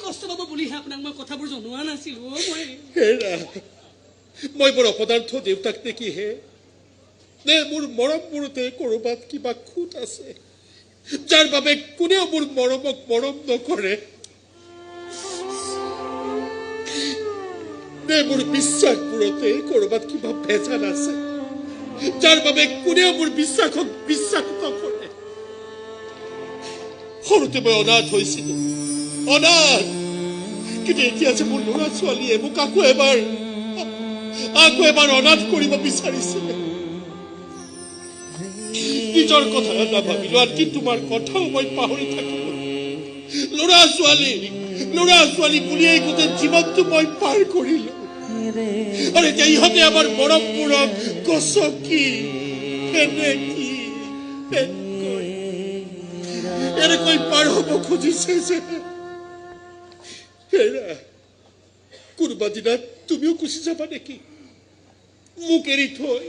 কষ্ট পাব বুলিহে আপোনাক মই কথাবোৰ জনোৱা নাছিলো মই বৰ অপদাৰ্থ দেউতাক দেখিহে নে মোৰ মৰমবোৰতে ক'ৰবাত কিবা খুঁত আছে যাৰ বাবে কোনেও মোৰ মৰমক মৰম নকৰে নে মোৰ বিশ্বাসবোৰতে ক'ৰবাত কিবা ভেজাল আছে যাৰ বাবে কোনেও মোৰ বিশ্বাসক বিশ্বাস নকৰে সৰুতে মই অনাথ হৈছিলো অনাথ কিন্তু এতিয়া যে মোৰ ল'ৰা ছোৱালীয়ে মোক আকৌ এবাৰ অনাথ কৰিব বিচাৰিছিলে নিজৰ কথা নাভাবিলো আনকি তোমাৰ কথাও মই পাহৰি থাকিলো ল'ৰা ছোৱালী বুলিয়েই গোটেই জীৱনটো মই পাৰ কৰিলো আৰু এতিয়া ইহঁতে আমাৰ মৰমবোৰক গছকি এনেকৈ পাৰ হ'ব খুজিছে যে কোনোবা দিনা তুমিও গুচি যাবা নেকি মোক এৰি থৈ